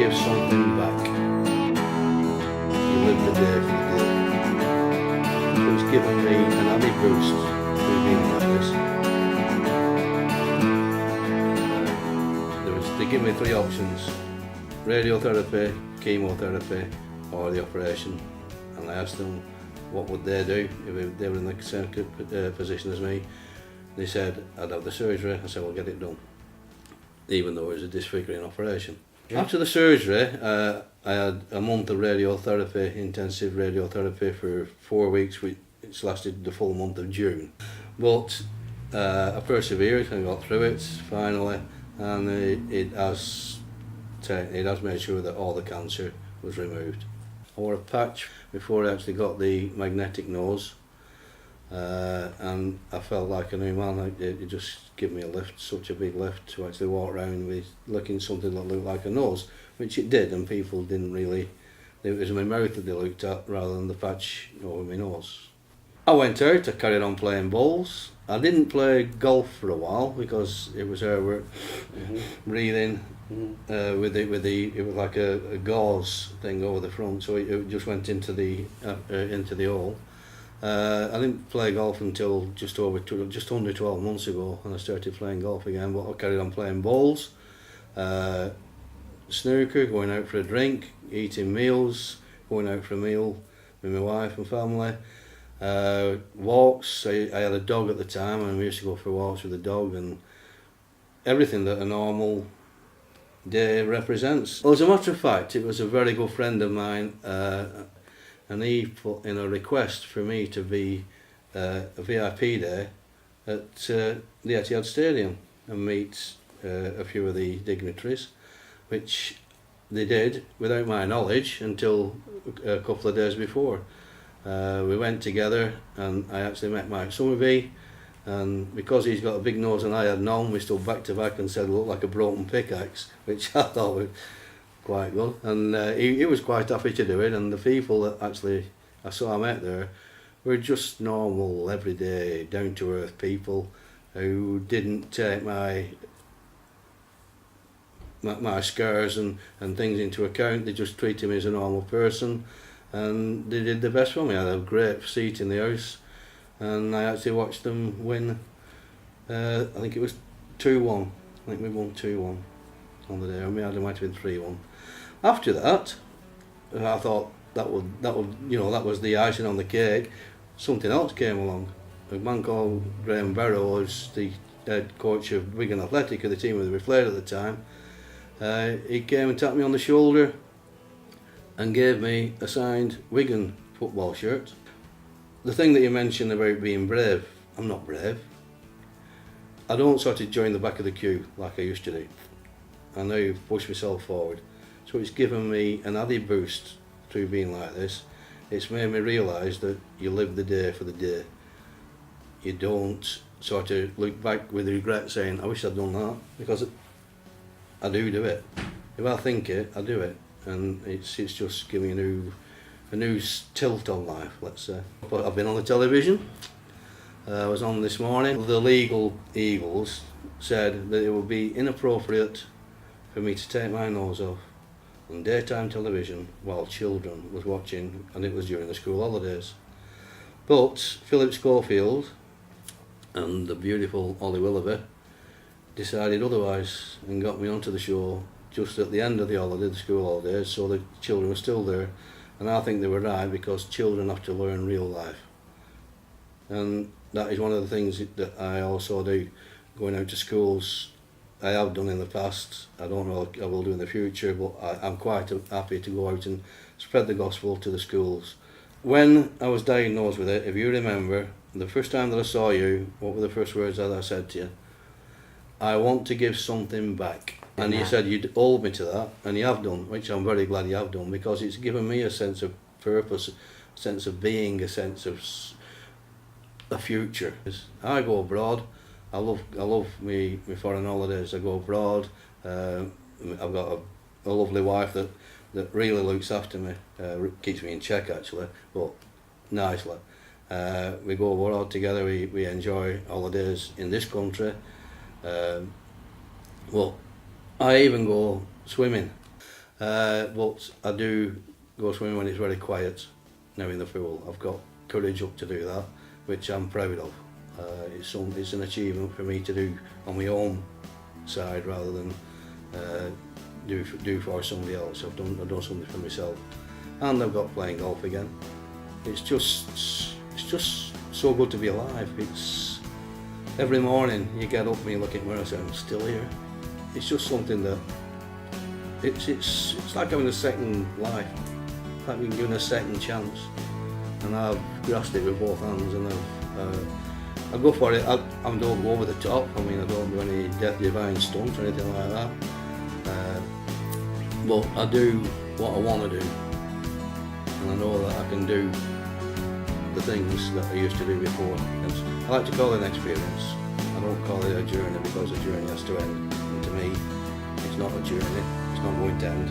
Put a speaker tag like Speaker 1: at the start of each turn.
Speaker 1: give something back. You live the day for the day. It was giving me an added boost through being like this. They give me three options: radiotherapy, chemotherapy, or the operation. And I asked them what would they do if they were in the same position as me. They said I'd have the surgery. I said, we'll get it done, even though it was a disfiguring operation. Yeah. After the surgery, I had a month of radiotherapy, intensive radiotherapy for 4 weeks, which lasted the full month of June. But I persevered and got through it finally, and it has made sure that all the cancer was removed. I wore a patch before I actually got the magnetic nose, and I felt like a new man. It just gave me a lift, such a big lift, to actually walk around with looking something that looked like a nose, which it did, and people didn't really, it was my mouth that they looked at rather than the patch over my nose. I went out, I carried on playing bowls. I didn't play golf for a while because it was hard work, breathing. It was like a gauze thing over the front, so it just went into the hole. I didn't play golf until just under 12 months ago, and I started playing golf again. But I carried on playing bowls, snooker, going out for a drink, eating meals, going out for a meal with my wife and family. Walks. I had a dog at the time, and we used to go for walks with the dog, and everything that a normal day represents. Well, as a matter of fact, it was a very good friend of mine, and he put in a request for me to be a VIP there at the Etihad Stadium and meet a few of the dignitaries, which they did without my knowledge until a couple of days before. We went together, and I actually met Mike Summerby, and because he's got a big nose and I had none, we stood back to back and said it looked like a broken pickaxe, which I thought was quite good, and he was quite happy to do it. And the people that actually I met there were just normal, everyday, down-to-earth people who didn't take my scars and things into account. They just treated me as a normal person, and they did the best for me. I had a great seat in the house, and I actually watched them win. I think it was 2-1. I think we won 2-1 on the day. I mean, it might have been 3-1. After that, I thought that was the icing on the cake. Something else came along. A man called Bert1 was the head coach of Wigan Athletic, of the team with the Flair at the time. He came and tapped me on the shoulder and gave me a signed Wigan football shirt. The thing that you mentioned about being brave, I'm not brave. I don't sort of join the back of the queue like I used to do. I now push myself forward. So it's given me an added boost through being like this. It's made me realise that you live the day for the day. You don't sort of look back with regret saying, I wish I'd done that, because I do it. If I think it, I do it. And it's just giving me a new tilt on life, let's say. But I've been on the television. I was on this morning. The legal eagles said that it would be inappropriate for me to take my nose off on daytime television while children was watching, and it was during the school holidays. But Philip Schofield and the beautiful Ollie Willoughby decided otherwise and got me onto the show just at the end of the school holidays, so the children were still there. And I think they were right, because children have to learn real life. And that is one of the things that I also do, going out to schools. I have done in the past. I don't know what I will do in the future, but I'm quite happy to go out and spread the gospel to the schools. When I was diagnosed with it, if you remember, the first time that I saw you, what were the first words that I said to you? I want to give something back. And you said you'd hold me to that, and you have done, which I'm very glad you have done, because it's given me a sense of purpose, a sense of being, a sense of a future. I go abroad. I love me foreign holidays. I go abroad. I've got a lovely wife that really looks after me, keeps me in check actually, but nicely. We go abroad together. We enjoy holidays in this country. Well, I even go swimming. But I do go swimming when it's very quiet now in the pool. I've got courage up to do that, which I'm proud of. It's an achievement for me to do on my own side rather than do for somebody else. I've done something for myself, and I've got playing golf again. It's just so good to be alive. It's every morning you get up and you look at mirror and say, I'm still here. It's just something that it's like having a second life, like being given a second chance, and I've grasped it with both hands, and I go for it. I don't go over the top. I mean, I don't do any death defying stunts or anything like that. But I do what I want to do, and I know that I can do the things that I used to do before. I like to call it an experience. I don't call it a journey, because a journey has to end. And to me, it's not a journey. It's not going to end.